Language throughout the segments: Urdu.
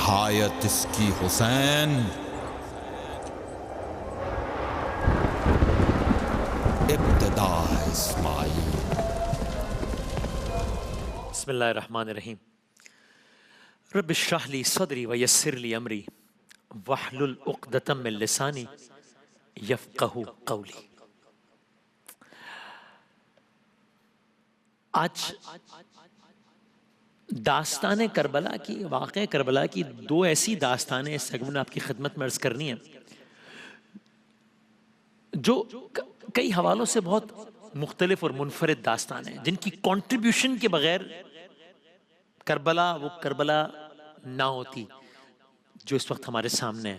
نہایت اس کی حسین، ابتدا ہے اسماعیل۔ بسم اللہ الرحمن الرحیم۔ رب اشرح لی صدری ویسر لی امری واحلل عقدۃ من لسانی یفقہوا قولی۔ آج داستان کربلا کی، واقع کربلا کی دو ایسی داستانیں اس سیگمنٹ میں آپ کی خدمت میں عرض کرنی ہیں جو کئی حوالوں سے بہت مختلف اور منفرد داستان ہیں، جن کی کنٹریبیوشن کے بغیر کربلا وہ کربلا نہ ہوتی جو اس وقت ہمارے سامنے ہے۔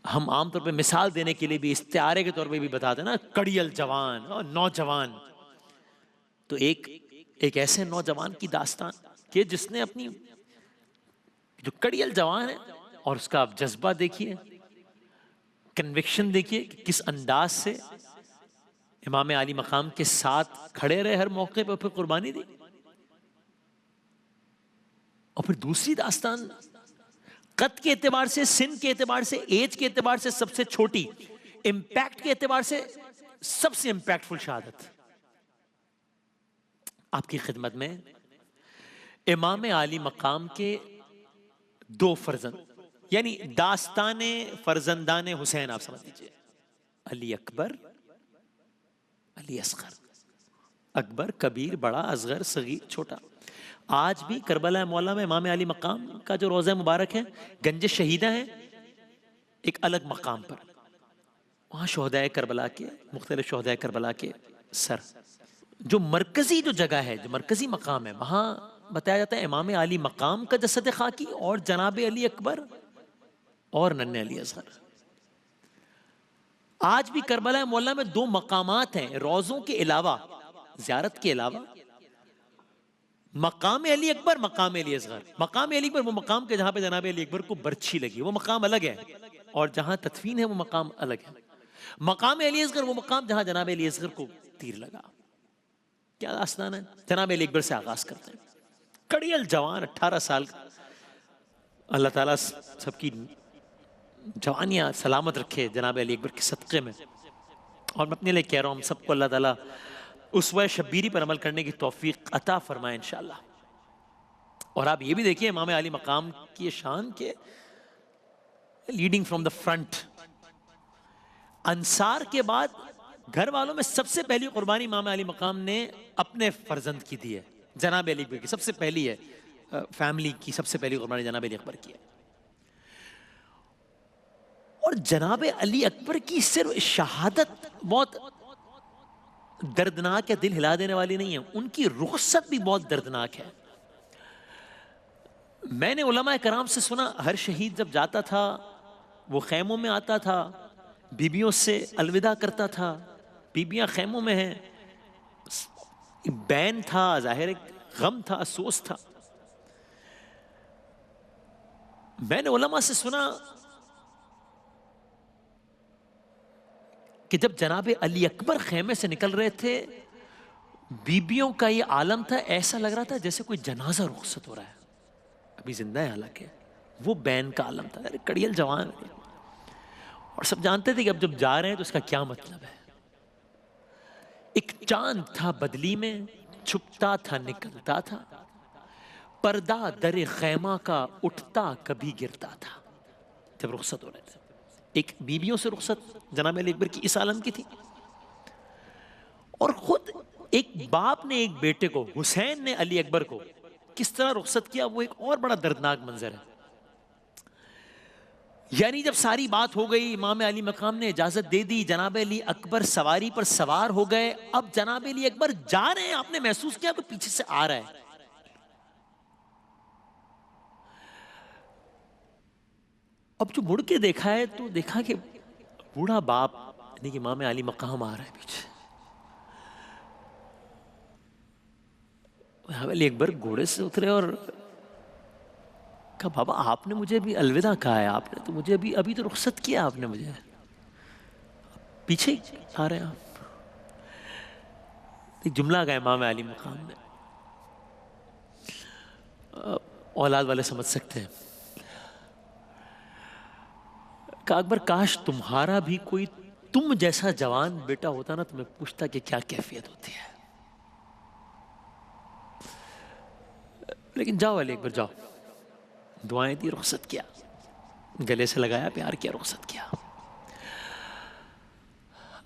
ہم عام طور پہ مثال دینے کے لیے بھی استعارے کے طور پہ بھی بتاتے ہیں نا، کڑیل جوان اور نوجوان۔ تو ایک ایسے نوجوان کی داستان کہ جس نے اپنی جو کڑیل جوان ہے، اور اس کا آپ جذبہ دیکھیے، کنوکشن دیکھیے کہ کس انداز سے امام عالی مقام کے ساتھ کھڑے رہے ہر موقع پہ، پھر قربانی دی۔ اور پھر دوسری داستان قد کے اعتبار سے، سن کے اعتبار سے، ایج کے اعتبار سے سب سے چھوٹی، امپیکٹ کے اعتبار سے سب سے امپیکٹفل شہادت۔ آپ کی خدمت میں امام عالی مقام کے دو فرزند، یعنی داستان فرزندان حسین آپ سمجھ لیجیے، علی اکبر، علی اصغر۔ اکبر کبیر، بڑا، اصغر صغیر، چھوٹا۔ آج بھی کربلا مولا میں امام علی مقام کا جو روضہ مبارک ہے، گنج شہیدہ ہے ایک الگ مقام پر، وہاں شہدائے کربلا کے، مختلف شہدائے کربلا کے سر، جو مرکزی جو جگہ ہے، جو مرکزی مقام ہے، وہاں بتایا جاتا ہے امام علی مقام کا جسد خاکی اور جناب علی اکبر اور ننھے علی اصغر۔ آج بھی کربلا مولا میں دو مقامات ہیں روضوں کے علاوہ، زیارت کے علاوہ، مقام علی اکبر، مقام علی اصغر۔ مقام علی اکبر وہ مقام کے جہاں پہ جناب علی اکبر کو برچھی لگی، وہ مقام الگ ہے، اور جہاں تدفین ہے وہ مقام الگ ہے۔ مقام علی اصغر وہ مقام جہاں جناب علی اصغر کو تیر لگا۔ کیا داستان ہے؟ جناب علی اکبر سے آغاز کرتے ہیں۔ کڑیل جوان، 18 سال کا، اللہ تعالیٰ سب کی جوانیاں سلامت رکھے جناب علی اکبر کے صدقے میں۔ اور میں اپنے لیے کہہ رہا ہوں، ہم سب کو اللہ تعالیٰ اسوہ شبیری پر عمل کرنے کی توفیق عطا فرمائے انشاءاللہ۔ اور آپ یہ بھی دیکھیے امام علی مقام کی شان کے لیڈنگ فرام دا فرنٹ، انصار کے بعد گھر والوں میں سب سے پہلی قربانی امام علی مقام نے اپنے فرزند کی دی ہے، جناب علی اکبر کی سب سے پہلی ہے، فیملی کی سب سے پہلی قربانی جناب علی اکبر کی ہے۔ اور جناب علی اکبر کی صرف شہادت بہت دردناک ہے، دل ہلا دینے والی نہیں ہے، ان کی رخصت بھی بہت دردناک ہے۔ میں نے علماء کرام سے سنا، ہر شہید جب جاتا تھا وہ خیموں میں آتا تھا، بیبیوں سے الوداع کرتا تھا، بیبیاں خیموں میں ہیں، بین تھا، ظاہر غم تھا، افسوس تھا۔ میں نے علماء سے سنا کہ جب جناب علی اکبر خیمے سے نکل رہے تھے، بیبیوں کا یہ عالم تھا، ایسا لگ رہا تھا جیسے کوئی جنازہ رخصت ہو رہا ہے، ابھی زندہ ہے حالانکہ، وہ بین کا عالم تھا، کڑیل جوان۔ اور سب جانتے تھے کہ اب جب جا رہے ہیں تو اس کا کیا مطلب ہے۔ ایک چاند تھا بدلی میں، چھپتا تھا نکلتا تھا، پردہ در خیمہ کا اٹھتا کبھی گرتا تھا۔ جب رخصت ہو رہے تھے، ایک بیویوں سے رخصت جناب علی اکبر کی اس عالم کی تھی، اور خود ایک باپ نے ایک بیٹے کو، حسین نے علی اکبر کو کس طرح رخصت کیا، وہ ایک اور بڑا دردناک منظر ہے۔ یعنی جب ساری بات ہو گئی، امام علی مقام نے اجازت دے دی، جناب علی اکبر سواری پر سوار ہو گئے، اب جناب علی اکبر جا رہے ہیں، آپ نے محسوس کیا کہ پیچھے سے آ رہا ہے۔ اب جو مڑ کے دیکھا ہے تو دیکھا کہ بوڑھا باپ یعنی کہ امام علی مقام آ رہا ہے پیچھے۔ علی اکبر گھوڑے سے اترے اور کہا، بابا آپ نے مجھے ابھی الوداع کہا ہے، آپ نے تو مجھے ابھی تو رخصت کیا آپ نے مجھے، پیچھے آ رہے ہیں آپ۔ ایک جملہ کہا امام علی مقام نے، اولاد والے سمجھ سکتے ہیں. کہا اکبر کاش تمہارا بھی کوئی تم جیسا جوان بیٹا ہوتا نا تو میں پوچھتا کہ کیا کیفیت ہوتی ہے. لیکن جاؤ علی اکبر جاؤ. دعائیں دی، رخصت کیا، گلے سے لگایا، پیار کیا، رخصت کیا.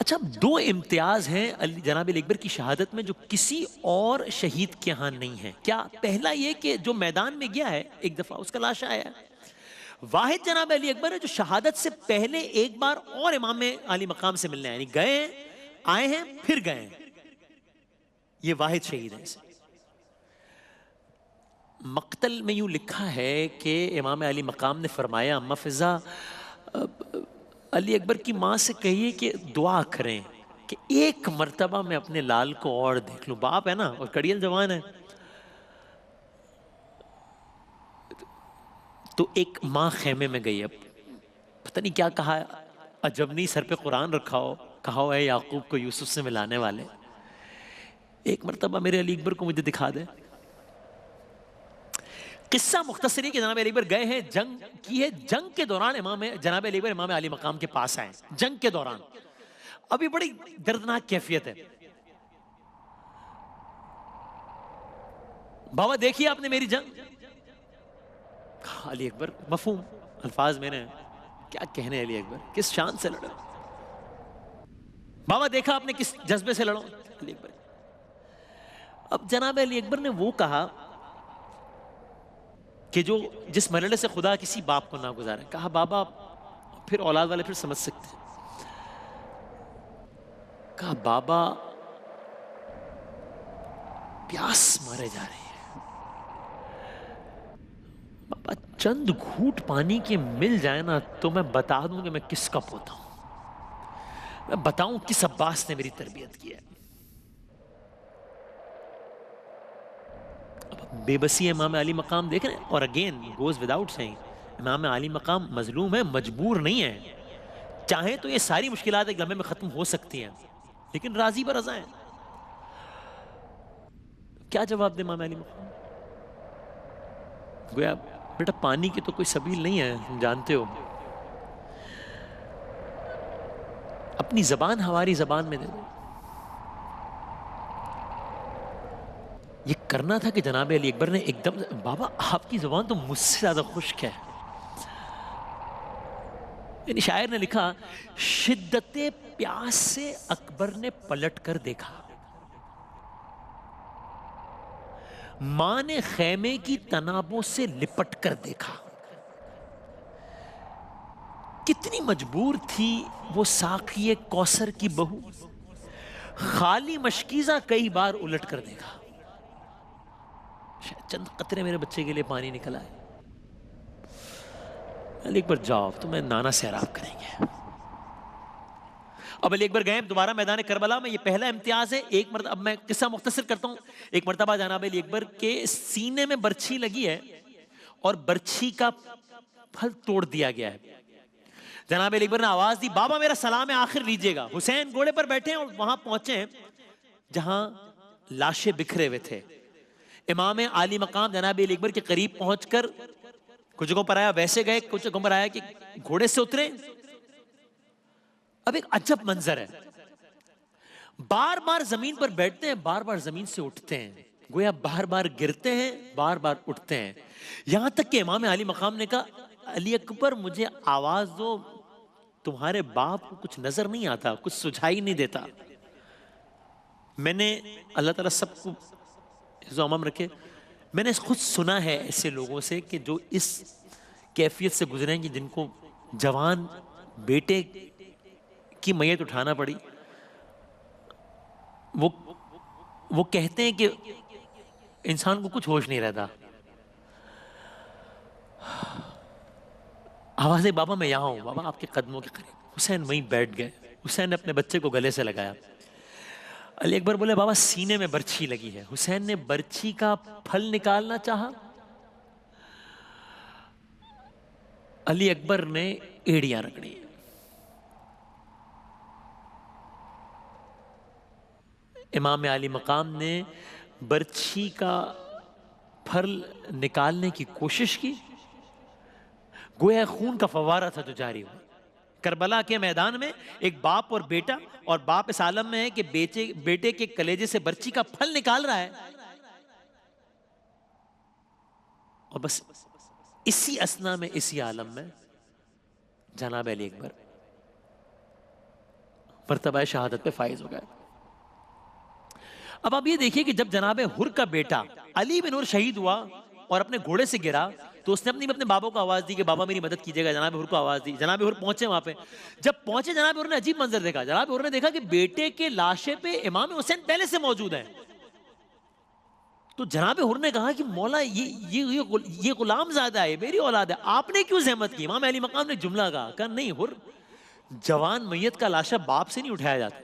اچھا دو امتیاز ہیں جناب علی اکبر کی شہادت میں جو کسی اور شہید کے ہاں نہیں ہیں. کیا؟ پہلا یہ کہ جو میدان میں گیا ہے ایک دفعہ اس کا لاشا آیا ہے. واحد جناب علی اکبر ہے جو شہادت سے پہلے ایک بار اور امام علی مقام سے ملنے آئے، یعنی گئے ہیں، آئے ہیں، پھر گئے ہیں. یہ واحد شہید ہے. مقتل میں یوں لکھا ہے کہ امام علی مقام نے فرمایا اما فضا علی اکبر کی ماں سے کہیے کہ دعا کریں کہ ایک مرتبہ میں اپنے لال کو اور دیکھ لوں. باپ ہے نا اور کڑیل جوان ہے. تو ایک ماں خیمے میں گئی، اب پتہ نہیں کیا کہا، عجب نہیں سر پہ قرآن رکھا ہو، کہا ہو اے یعقوب کو یوسف سے ملانے والے، ایک مرتبہ میرے علی اکبر کو مجھے دکھا دے. قصہ مختصر ہے کہ جناب علی اکبر گئے ہیں، جنگ کی ہے. جنگ کے دوران جناب علی اکبر امام علی مقام کے پاس آئے. جنگ کے دوران ابھی بڑی دردناک کیفیت ہے. بابا دیکھیے آپ نے میری جنگ. علی اکبر مفہوم الفاظ میں نے کیا کہنے. علی اکبر کس شان سے لڑو. بابا دیکھا آپ نے کس جذبے سے لڑو. علی اکبر. اب جناب علی اکبر نے وہ کہا کہ جو جس مرحلے سے خدا کسی باپ کو نہ گزارے. کہا بابا پھر اولاد والے پھر سمجھ سکتے ہیں. کہا بابا پیاس مارے جا رہی ہے، بابا چند گھوٹ پانی کے مل جائے نا تو میں بتا دوں کہ میں کس کا پوتا ہوں، میں بتاؤں کس عباس نے میری تربیت کی ہے. بے بسی امام علی مقام دیکھ رہے ہیں. اور اگین گوز وداؤٹ سیئنگ امام علی مقام مظلوم ہے، مجبور نہیں ہے. چاہیں تو یہ ساری مشکلات ایک لمحے میں ختم ہو سکتی ہیں، لیکن راضی برضا ہیں. کیا جواب دے امام علی مقام؟ گویا بیٹا پانی کی تو کوئی سبیل نہیں ہے، تم جانتے ہو، اپنی زبان ہماری زبان میں دے دو. یہ کرنا تھا کہ جناب علی اکبر نے ایک دم بابا آپ کی زبان تو مجھ سے زیادہ خشک ہے. یعنی شاعر نے لکھا شدت پیاس سے اکبر نے پلٹ کر دیکھا، ماں نے خیمے کی تنابوں سے لپٹ کر دیکھا. کتنی مجبور تھی وہ ساقی کوثر کی بہو، خالی مشکیزہ کئی بار الٹ کر دیکھا. شاید چند قطرے میرے بچے کے لیے پانی نکل آئے. علی اکبر جاؤ تمہیں نانا سیراب کریں گے. اب علی اکبر گئے دوبارہ میدان کربلا میں. یہ پہلا امتیاز ہے. ایک مرتبہ اب میں قصہ مختصر کرتا ہوں. ایک مرتبہ جناب علی اکبر کے سینے میں برچھی لگی ہے اور برچھی کا پھل توڑ دیا گیا ہے. جناب علی اکبر نے آواز دی بابا میرا سلام ہے آخر لیجئے گا. حسین گھوڑے پر بیٹھے ہیں اور وہاں پہنچے ہیں جہاں لاشیں بکھرے ہوئے تھے. امام علی مقام جناب علی اکبر کے قریب پہنچ کر کچھ جگہوں پر آیا ویسے گئے، کچھ جگہوں پر آیا کہ گھوڑے سے اترے. اب ایک عجب منظر ہے، بار بار زمین پر بیٹھتے ہیں، بار بار زمین سے اٹھتے ہیں، گویا بار بار گرتے ہیں، بار بار اٹھتے ہیں. یہاں تک کہ امام علی مقام نے کہا علی اکبر مجھے آواز دو، تمہارے باپ کو کچھ نظر نہیں آتا، کچھ سجھائی نہیں دیتا. میں نے اللہ تعالیٰ سب کو حفظ و امن رکھے، میں نے خود سنا ہے ایسے لوگوں سے کہ جو اس کیفیت سے گزریں گے جن کو جوان بیٹے کی میت اٹھانا پڑی. وہ کہتے ہیں کہ انسان کو کچھ ہوش نہیں رہتا. آواز ہے بابا میں یہاں ہوں، بابا آپ کے قدموں کے قریب. حسین وہیں بیٹھ گئے. حسین نے اپنے بچے کو گلے سے لگایا. علی اکبر بولے بابا سینے میں برچھی لگی ہے. حسین نے برچھی کا پھل نکالنا چاہا، علی اکبر نے ایڑیاں رگڑی. امام علی مقام نے برچھی کا پھل نکالنے کی کوشش کی، گویا خون کا فوارہ تھا جو جاری ہوا۔ کربلا کے میدان میں ایک باپ اور بیٹا، اور باپ اس عالم میں ہے کہ بیٹے کے کلیجے سے برچی کا پھل نکال رہا ہے، اور بس اسی اسنا میں، اسی عالم میں جناب علی اکبر مرتبہ شہادت پہ فائز ہو گئے۔ اب آپ یہ دیکھیے کہ جب جناب حر کا بیٹا علی بن حر شہید ہوا اور اپنے گھوڑے سے گرا تو اس نے اپنے بابا کو آواز دی کہ بابا میری مدد کیجیے گا۔ جناب حر کو آواز دی، جناب حر پہنچے وہاں پہ۔ جب پہنچے جناب حر نے عجیب منظر دیکھا۔ جناب حر نے دیکھا کہ بیٹے کے لاشے پہ امام حسین پہلے سے موجود ہیں۔ تو جناب حر نے کہا کہ مولا یہ غلام زادہ ہے، میری اولاد ہے، آپ نے کیوں زحمت کی؟ امام علی مقام نے جملہ کہا نہیں حر، جوان میت کا لاشا باپ سے نہیں اٹھایا جاتا،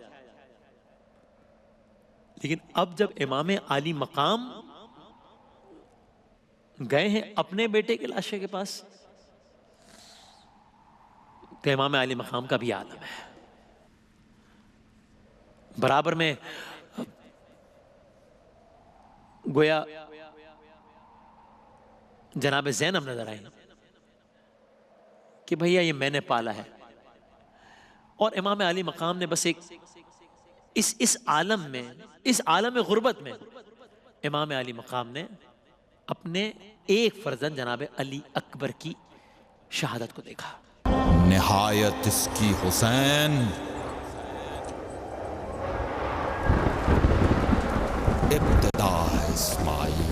لیکن اب جب امام علی مقام گئے ہیں اپنے بیٹے کے لاشے کے پاس تو امام علی مقام کا بھی عالم ہے۔ برابر میں گویا جناب زینب نظر آئی کہ بھیا یہ میں نے پالا ہے، اور امام علی مقام نے بس ایک اس عالم میں، اس عالم غربت میں امام علی مقام نے اپنے ایک فرزند جناب علی اکبر کی شہادت کو دیکھا۔ نہایت اس کی حسین، ابتدا اسماعیل۔